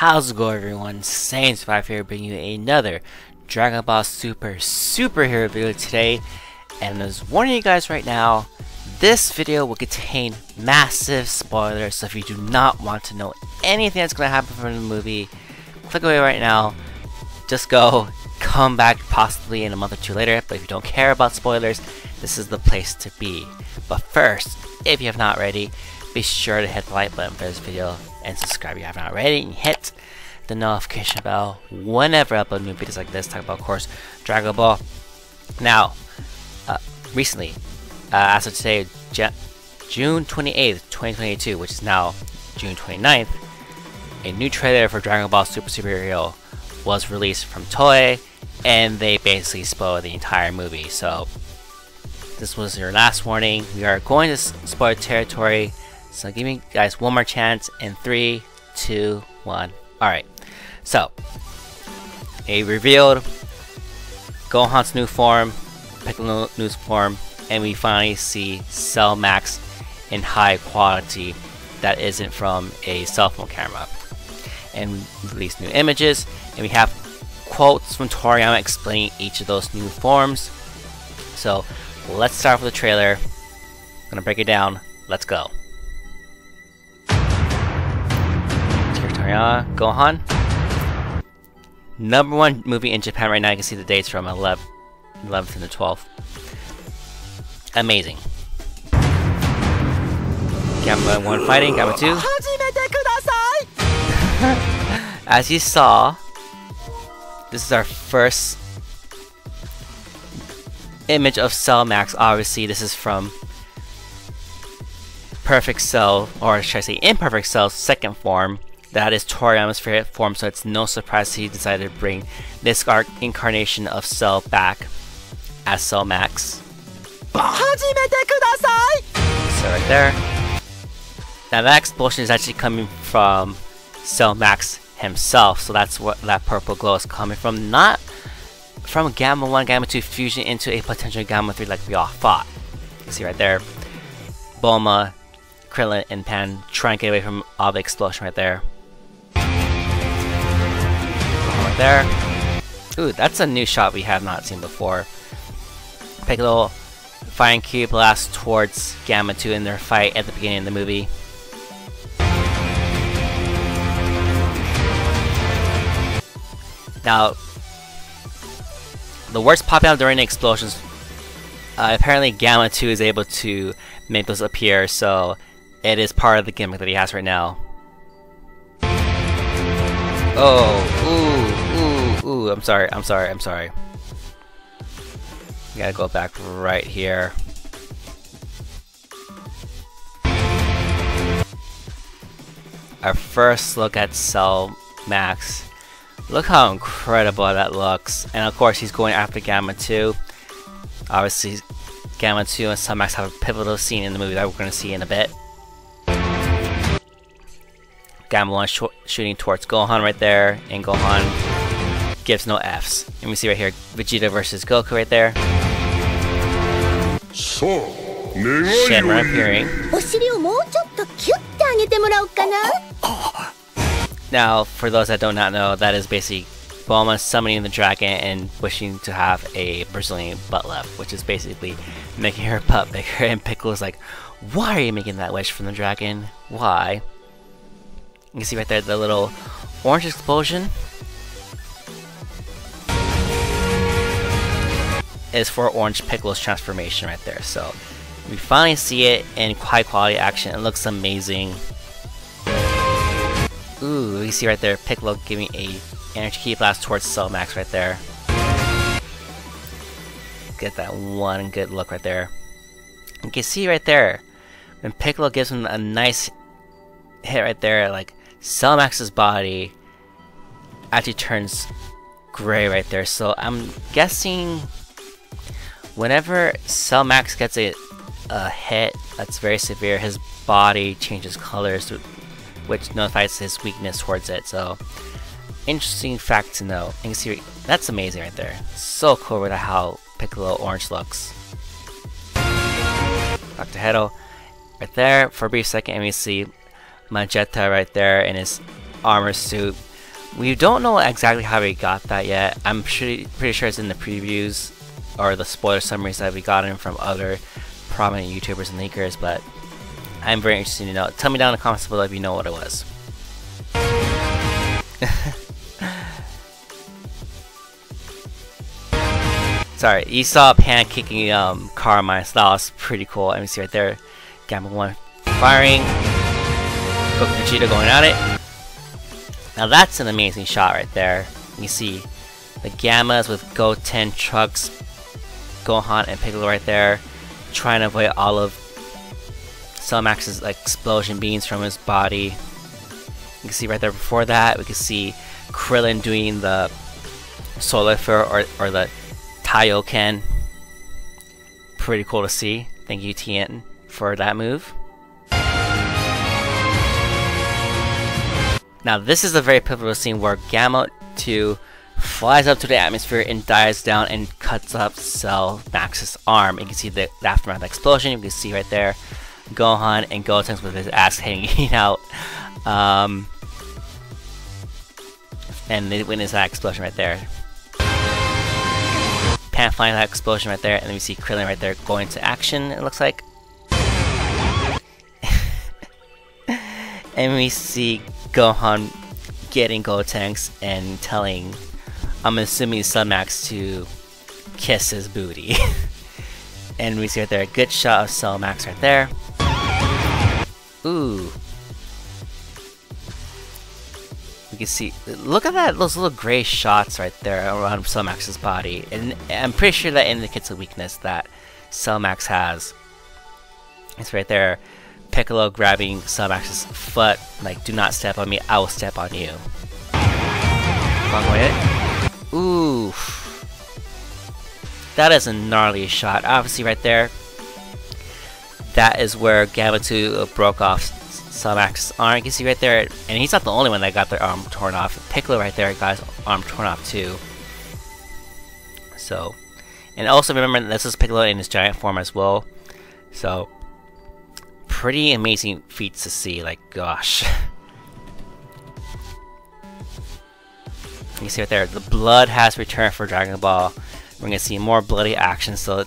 How's it going, everyone? Saints5 here, bringing you another Dragon Ball Super superhero video today. And as warning you guys right now, this video will contain massive spoilers, so if you do not want to know anything that's going to happen from the movie, click away right now. Just go, come back possibly in a month or two later, but if you don't care about spoilers, this is the place to be. But first, if you have not already, be sure to hit the like button for this video and subscribe if you haven't already, and hit the notification bell whenever I upload new videos like this, talk about, of course, Dragon Ball. Now, recently, as of today, June 28th, 2022, which is now June 29th, a new trailer for Dragon Ball Super Superhero was released from Toei, and they basically spoiled the entire movie. So, this was your last warning. We are going to spoil territory. So give me guys one more chance in 3, 2, 1. Alright. So a revealed Gohan's new form, Piccolo's new form, and we finally see Cell Max in high quality that isn't from a cell phone camera. And we released new images, and we have quotes from Toriyama explaining each of those new forms. So let's start with the trailer. I'm gonna break it down. Let's go. Toriyama, Gohan. #1 movie in Japan right now. You can see the dates from 11th to the 12th. Amazing. Gamma 1 fighting, Gamma 2. As you saw, this is our first image of Cell Max. Obviously, this is from Perfect Cell, or should I say Imperfect Cell's second form. That is Toriyama's favorite form, so it's no surprise he decided to bring this incarnation of Cell back as Cell Max. So right there. Now that explosion is actually coming from Cell Max himself, so that's what that purple glow is coming from, not from Gamma 1, Gamma 2 fusion into a potential Gamma 3 like we all thought. You see right there, Bulma, Krillin, and Pan trying to get away from all the explosion right there. Right there. Ooh, that's a new shot we have not seen before. Piccolo firing Ki blast towards Gamma 2 in their fight at the beginning of the movie. Now, the words popping out during the explosions, apparently Gamma 2 is able to make those appear, so it is part of the gimmick that he has right now. Oh, ooh, I'm sorry. We gotta go back right here. Our first look at Cell Max. Look how incredible that looks. And of course, he's going after Gamma 2. Obviously, Gamma 2 and Cell Max have a pivotal scene in the movie that we're gonna see in a bit. Gamma 1 shooting towards Gohan right there, and Gohan gives no Fs. And we see right here Vegeta versus Goku right there. Shenron appearing. Now, for those that do not know, that is basically Bulma summoning the dragon and wishing to have a Brazilian butt lift, which is basically making her butt bigger. And Piccolo's like, "Why are you making that wish from the dragon? Why?" You can see right there the little orange explosion is for Orange Piccolo's transformation right there. So we finally see it in high quality action. It looks amazing. Ooh, you see right there Piccolo giving a energy ki blast towards Cell Max right there. Get that one good look right there. You can see right there when Piccolo gives him a nice hit right there, like Cell Max's body actually turns gray right there. So I'm guessing whenever Cell Max gets a hit that's very severe, his body changes colors, which notifies his weakness towards it. So interesting fact to know. You can see that's amazing right there. So cool with how Piccolo orange looks. Dr. Hedo right there for a brief second, and we see Magetta right there in his armor suit We don't know exactly how we got that yet. I'm pretty sure it's in the previews or the spoiler summaries that we got in from other prominent YouTubers and leakers, but I'm very interested to know. Tell me down in the comments below if you know what it was. Sorry, you saw Pan kicking Carmine, so that was pretty cool. And we see right there, Gamma 1 firing, Goku Vegeta going at it. Now that's an amazing shot right there. You see the Gammas with Goten, Trunks, Gohan, and Piccolo right there, trying to avoid all of Cell Max's like explosion beams from his body. You can see right there before that, we can see Krillin doing the Solar Flare or the Taioken. Pretty cool to see. Thank you, Tien, for that move. Now this is a very pivotal scene where Gamma 2 flies up to the atmosphere and dives down and cuts up Cell Max's arm. You can see the aftermath of the explosion. You can see right there Gohan and Goten with his ass hanging out. And they witness that explosion right there. Pan flying that explosion right there, and then we see Krillin right there going into action, it looks like. And we see Gohan getting Gotenks and telling, I'm assuming Cell Max, to kiss his booty. And we see right there a good shot of Cell Max right there. Ooh. We can see, look at that, those little gray shots right there around Cell Max's body. And I'm pretty sure that indicates a weakness that Cell Max has. It's right there. Piccolo grabbing Cell Max's foot, like, do not step on me, I will step on you. Wrong way. Ooh. That is a gnarly shot. Obviously right there, that is where Gamma 2 broke off Cell Max's arm. You can see right there, and he's not the only one that got their arm torn off. Piccolo right there got his arm torn off too. So, and also remember, this is Piccolo in his giant form as well. So, pretty amazing feats to see, like, gosh. You can see right there, the blood has returned for Dragon Ball. We're gonna see more bloody action, so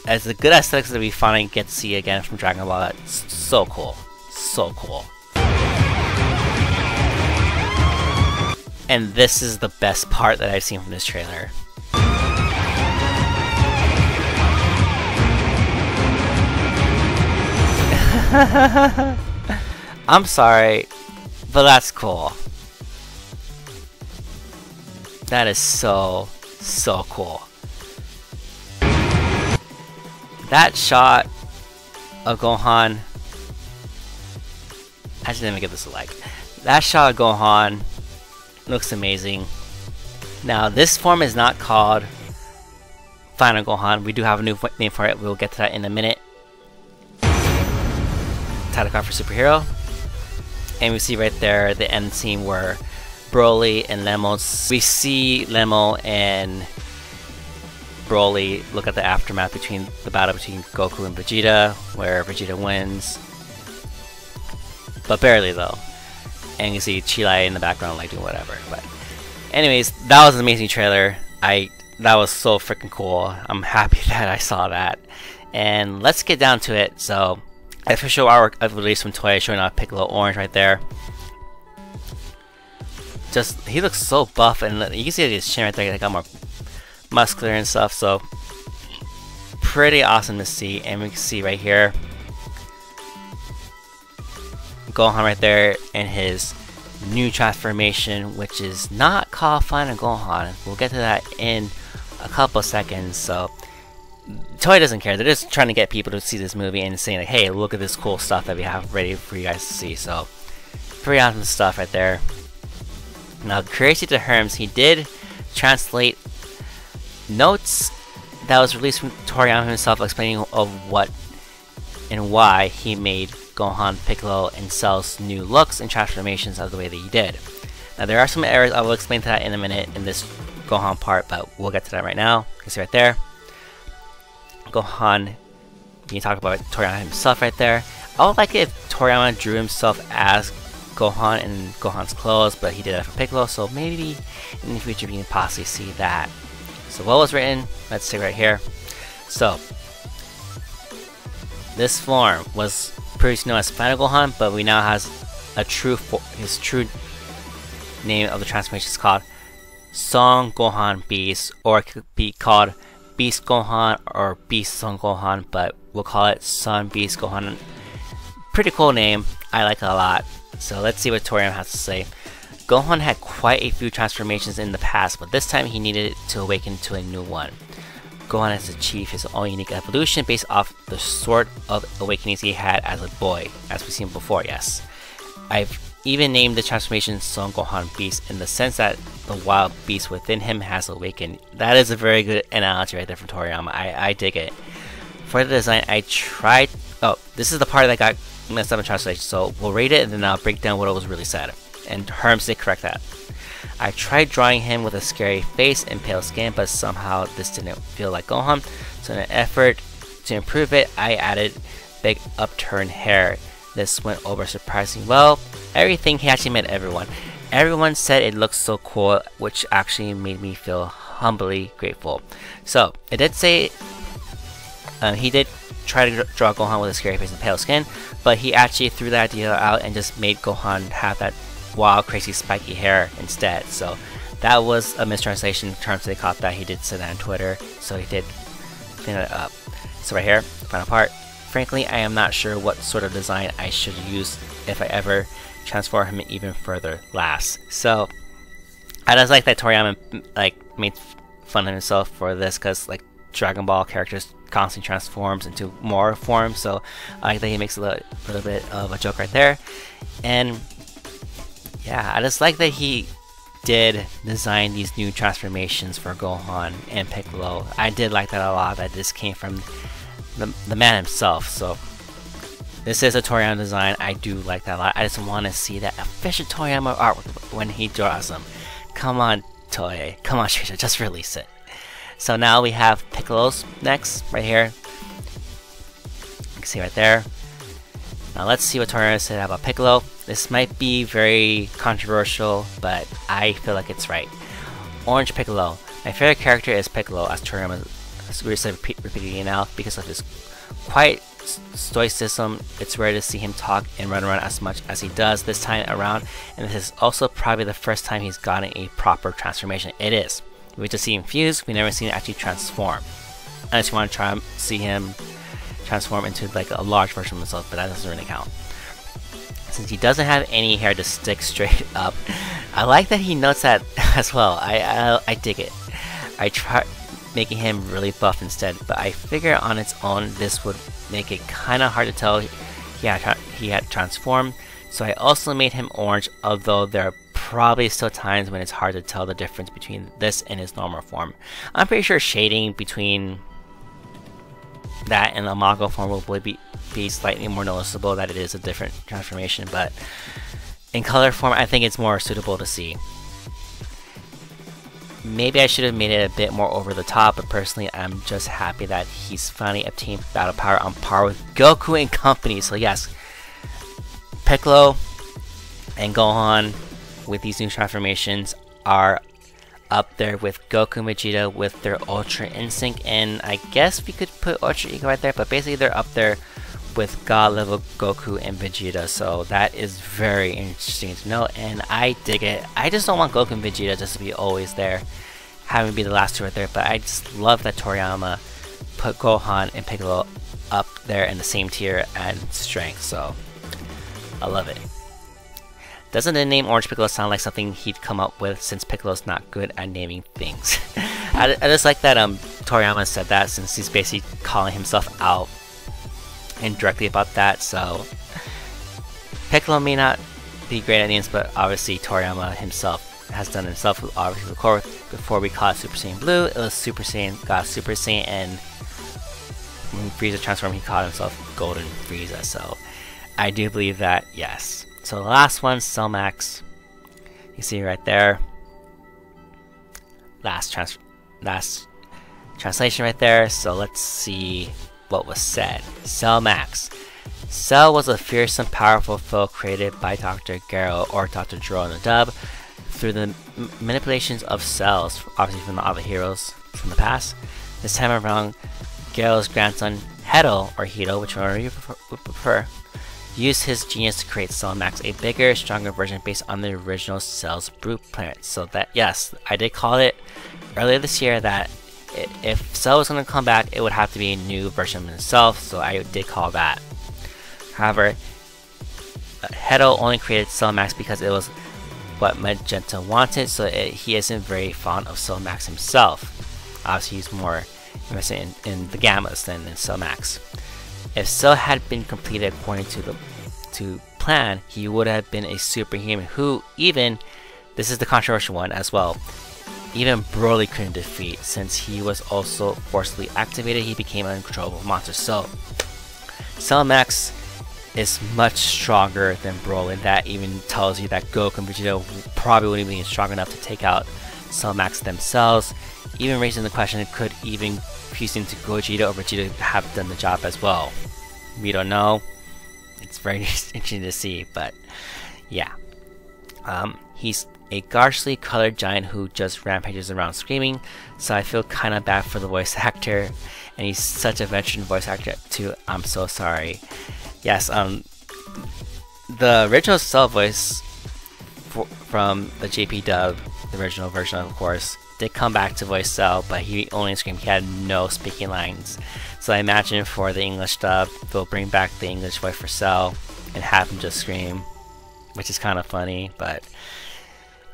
as the good aesthetics that we finally get to see again from Dragon Ball, that's so cool. So cool. And this is the best part that I've seen from this trailer. I'm sorry, but that's cool. That is so cool. That shot of Gohan, actually let me give this a like. That shot of Gohan looks amazing. Now this form is not called Final Gohan. We do have a new name for it. We'll get to that in a minute. Title card for Superhero. And we see right there the end scene where Broly and Lemos, we see Lemo and Broly look at the aftermath between the battle between Goku and Vegeta, where Vegeta wins, but barely though. And you see Chile in the background like doing whatever. But anyways, that was an amazing trailer. That was so freaking cool. I'm happy that I saw that. And let's get down to it. So, official artwork of release from Toei showing off Piccolo Orange right there. Just, he looks so buff, and you can see his chin right there, he got more muscular and stuff, so pretty awesome to see. And we can see right here Gohan right there in his new transformation, which is not called Final Gohan. We'll get to that in a couple seconds. So Toei doesn't care, they're just trying to get people to see this movie and saying like, hey, look at this cool stuff that we have ready for you guys to see. So pretty awesome stuff right there. Now, crazy to Herms, he did translate notes that was released from Toriyama himself explaining of what and why he made Gohan, Piccolo, and Cell's new looks and transformations of the way that he did. Now, there are some errors. I will explain to that in a minute in this Gohan part, but we'll get to that right now. You can see right there, Gohan, you can talk about Toriyama himself right there. I would like it if Toriyama drew himself as Gohan in Gohan's clothes, but he did that for Piccolo, so maybe in the future we can possibly see that. So what was written? Let's see right here. So this form was previously known as Final Gohan, but we now has a his true name of the transformation is called Son Gohan Beast, or it could be called Beast Gohan or Beast Son Gohan, but we'll call it Son Beast Gohan. Pretty cool name, I like it a lot. So let's see what Toriyama has to say. Gohan had quite a few transformations in the past, but this time he needed to awaken to a new one. Gohan has achieved his own unique evolution based off the sort of awakenings he had as a boy, as we've seen before, yes. I've even named the transformation Son Gohan Beast in the sense that the wild beast within him has awakened. That is a very good analogy right there from Toriyama. I dig it. For the design, I tried... Oh, this is the part that got messed up in translation, so we'll rate it and then I'll break down what it was really said. And Herms did correct that. I tried drawing him with a scary face and pale skin, but somehow this didn't feel like Gohan. So in an effort to improve it, I added big upturned hair. This went over surprisingly well. Everything he actually met everyone. Everyone said it looked so cool, which actually made me feel humbly grateful. So it did say he did try to draw Gohan with a scary face and pale skin, but he actually threw that idea out and just made Gohan have that wild, crazy, spiky hair instead. So that was a mistranslation in terms they caught that. He did say that on Twitter, so he did clean it up. So right here, final part. Frankly, I am not sure what sort of design I should use if I ever transform him even further last. So I just like that Toriyama made fun of himself for this, because like Dragon Ball characters constantly transforms into more forms, so I like that he makes a little bit of a joke right there. And yeah, I just like that he did design these new transformations for Gohan and Piccolo. I did like that a lot, that this came from the man himself. So this is a Toriyama design. I do like that a lot. I just want to see that official Toriyama artwork when he draws them. Come on, Toei. Come on, Shueisha, just release it. So now we have Piccolo's next, right here. You can see right there. Now let's see what Toriyama said about Piccolo. This might be very controversial, but I feel like it's right. Orange Piccolo. My favorite character is Piccolo, as Toriyama said repeatedly now, because of his quiet stoicism. It's rare to see him talk and run around as much as he does this time around, and this is also probably the first time he's gotten a proper transformation. It is. We just see him fuse, we never seen him actually transform. Unless you want to try and see him transform into like a large version of himself, but that doesn't really count. Since he doesn't have any hair to stick straight up, I like that he notes that as well. I dig it. I tried making him really buff instead, but I figure on its own this would make it kinda hard to tell he had transformed. So I also made him orange, although there are probably still times when it's hard to tell the difference between this and his normal form. I'm pretty sure shading between that and the Mago form will be slightly more noticeable that it is a different transformation, but in color form I think it's more suitable to see. Maybe I should have made it a bit more over the top, but personally I'm just happy that he's finally obtained battle power on par with Goku and company. So yes, Piccolo and Gohan with these new transformations are up there with Goku and Vegeta with their Ultra Instinct, and I guess we could put Ultra Ego right there, but basically they're up there with God level Goku and Vegeta, so that is very interesting to know, and I dig it. I just don't want Goku and Vegeta just to be always there, having to be the last two right there, but I just love that Toriyama put Gohan and Piccolo up there in the same tier and strength, so I love it. Doesn't the name Orange Piccolo sound like something he'd come up with, since Piccolo's not good at naming things? I just like that Toriyama said that, since he's basically calling himself out indirectly about that. So Piccolo may not be great at names, but obviously Toriyama himself has done himself. Obviously before we caught Super Saiyan Blue, it was Super Saiyan, got Super Saiyan, and when Frieza transformed he called himself Golden Frieza, so I do believe that, yes. So the last one, Cell Max, you see right there, last translation right there. So let's see what was said. Cell Max. Cell was a fearsome, powerful foe created by Dr. Garo, or Dr. Juro in the dub, through the manipulations of cells, obviously from the other heroes from the past. This time around, Garo's grandson, Hedo, or Hito, whichever you would prefer, used his genius to create Cell Max, a bigger, stronger version based on the original Cell's blueprint. So that, yes, I did call it earlier this year that if Cell was going to come back, it would have to be a new version of himself, so I did call that. However, Hedo only created Cell Max because it was what Magenta wanted, so he isn't very fond of Cell Max himself. Obviously, he's more invested in the Gammas than in Cell Max. If Cell had been completed according to plan, he would have been a superhuman who even, this is the controversial one as well, even Broly couldn't defeat. Since he was also forcibly activated, he became an uncontrollable monster. So, Cell Max is much stronger than Broly. That even tells you that Goku and Vegeta probably wouldn't be strong enough to take out Cell Max themselves. Even raising the question, it could even fuse into Gogeta or Vegeta have done the job as well. We don't know. It's very interesting to see, but yeah. He's a ghastly colored giant who just rampages around screaming, so I feel kinda bad for the voice actor, and he's such a veteran voice actor too. I'm so sorry. Yes, the original Cell voice from the JP dub, the original version of course, did come back to voice Cell, but he only screamed. He had no speaking lines. So I imagine for the English dub, they'll bring back the English voice for Cell and have him just scream, which is kind of funny, but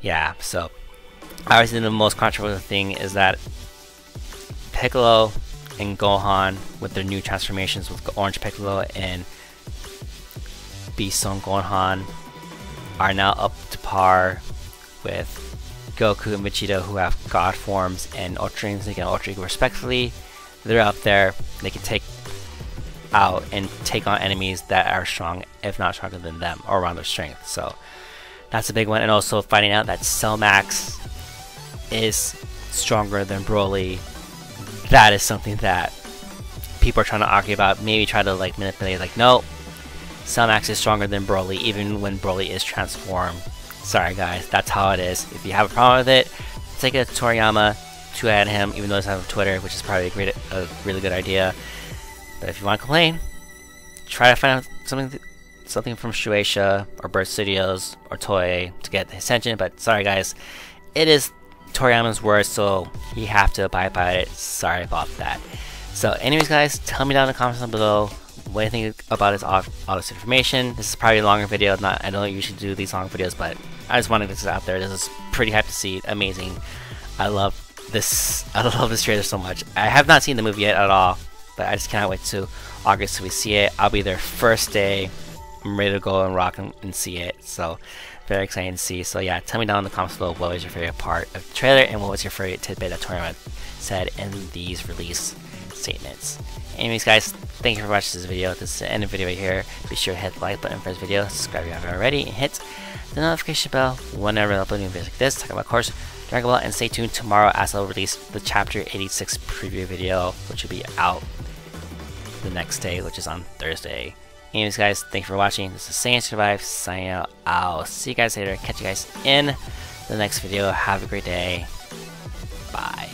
yeah. So obviously the most controversial thing is that Piccolo and Gohan, with their new transformations with Orange Piccolo and Beast Son Gohan, are now up to par with Goku and Vegeta, who have God forms and Ultra Instinct and Ultra Ego respectively. They're up there. They can take out and take on enemies that are strong, if not stronger than them, or around their strength. So that's a big one. And also finding out that Cell Max is stronger than Broly. That is something that people are trying to argue about. Maybe try to like manipulate. Like, no, Cell Max is stronger than Broly, even when Broly is transformed. Sorry guys, that's how it is. If you have a problem with it, take it to Toriyama, tweet at him, even though he's on Twitter, which is probably a really good idea. But if you want to complain, try to find out something from Shueisha or Bird Studios or Toei to get his attention. But sorry guys, it is Toriyama's word, so you have to abide by it. Sorry about that. So anyways guys, tell me down in the comments down below what you think about all this information. This is probably a longer video. I don't usually do these long videos, but I just wanted to get this out there. This is pretty hype to see. Amazing. I love this trailer so much. I have not seen the movie yet at all, but I just cannot wait to August so we see it. I'll be there first day. I'm ready to go and rock and see it. So very exciting to see. So yeah, tell me down in the comments below what was your favorite part of the trailer and what was your favorite tidbit that Toriyama said in these release statements. Anyways guys, thank you for watching this video. This is the end of the video right here. Be sure to hit the like button for this video, subscribe if you haven't already, and hit the notification bell whenever I upload new videos like this, talking about, of course, Dragon Ball, and stay tuned tomorrow as I'll release the Chapter 86 preview video, which will be out the next day, which is on Thursday. Anyways guys, thank you for watching. This is Saiyan Survive, signing out. I'll see you guys later. Catch you guys in the next video. Have a great day. Bye.